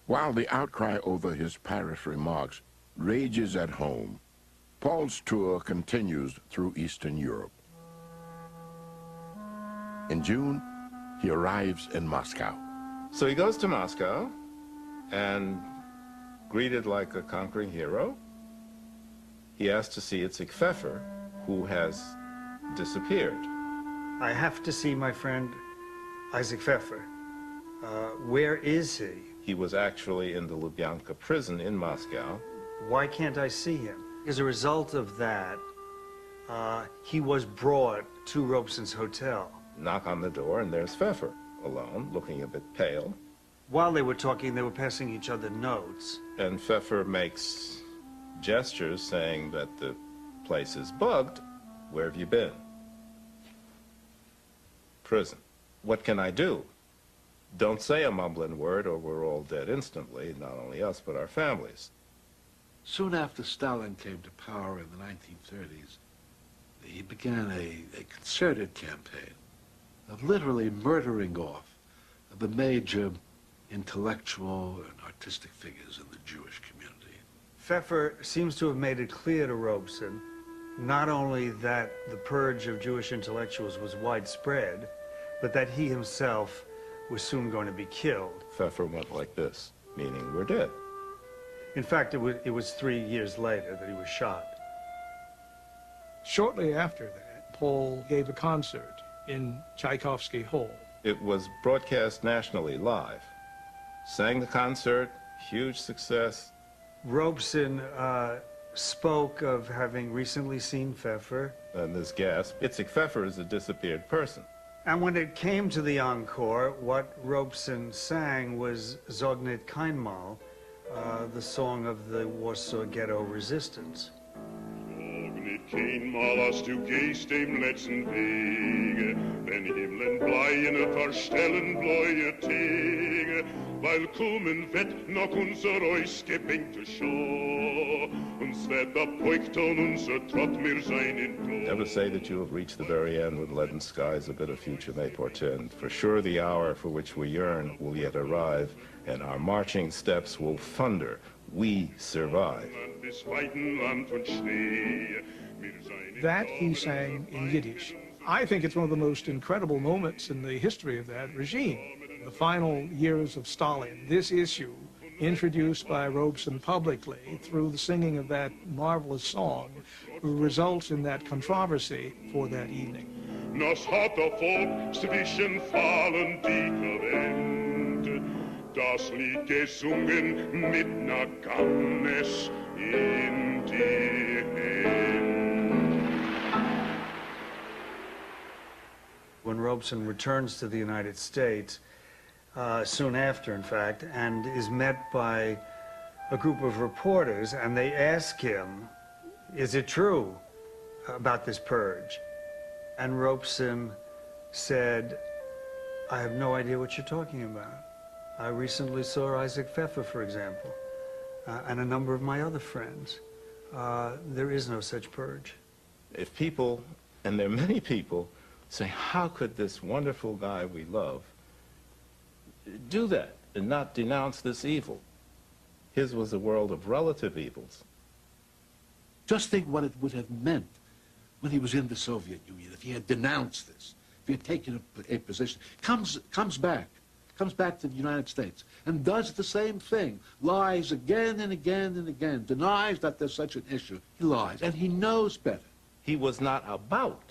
While the outcry over his Paris remarks rages at home, Paul's tour continues through Eastern Europe. In June, he arrives in Moscow. So he goes to Moscow and, greeted like a conquering hero, he asks to see Itzik Pfeffer, who has disappeared. I have to see my friend Isaac Pfeffer. Where is he? He was actually in the Lubyanka prison in Moscow. Why can't I see him? As a result of that, he was brought to Robeson's hotel. Knock on the door, and there's Pfeffer, alone, looking a bit pale. While they were talking, they were passing each other notes. And Pfeffer makes gestures saying that the place is bugged. Where have you been? Prison. What can I do? Don't say a mumbling word or we're all dead instantly, not only us, but our families. Soon after Stalin came to power in the 1930s, he began a concerted campaign of literally murdering off the major intellectual and artistic figures in the Jewish community. Pfeffer seems to have made it clear to Robeson not only that the purge of Jewish intellectuals was widespread, but that he himself was soon going to be killed. Pfeffer went like this, meaning we're dead. In fact, it was 3 years later that he was shot. Shortly after that, Paul gave a concert in Tchaikovsky Hall. It was broadcast nationally live. Sang the concert, huge success. Robeson spoke of having recently seen Pfeffer. And this gasp, Itzik Pfeffer is a disappeared person. And when it came to the encore, what Robeson sang was Zog Nit Keynmol, the song of the Warsaw Ghetto resistance. Zog nit Keynmol als du gehst dem letzten Wege, wenn Himmeln bleien verstellen bläue Tege, weil kommen wird noch unser ausgebänkte Show, uns wird beugt und unser Trott mir sein in Blut. Never say that you have reached the very end with leaden skies, a bit of future may portend. For sure the hour for which we yearn will yet arrive, and our marching steps will thunder. We survive. That he sang in Yiddish. I think it's one of the most incredible moments in the history of that regime. The final years of Stalin, this issue, introduced by Robeson publicly through the singing of that marvelous song, results in that controversy for that evening. Nos hat der Volk zwischen Fallen dekadent, das Lied gesungen mit ner Gannes in die Hand. When Robeson returns to the United States, soon after, in fact, and is met by a group of reporters, and they ask him, is it true about this purge? And Robeson said, I have no idea what you're talking about. I recently saw Isaac Pfeffer, for example, and a number of my other friends. There is no such purge. If people, and there are many people, say, how could this wonderful guy we love do that and not denounce this evil? His was a world of relative evils. Just think what it would have meant when he was in the Soviet Union, if he had denounced this, if he had taken a position, comes back to the United States and does the same thing, lies again and again and again, denies that there's such an issue. He lies, and he knows better. He was not about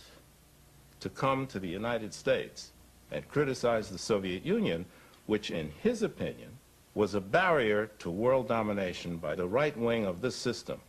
to come to the United States and criticize the Soviet Union, which in his opinion was a barrier to world domination by the right wing of this system.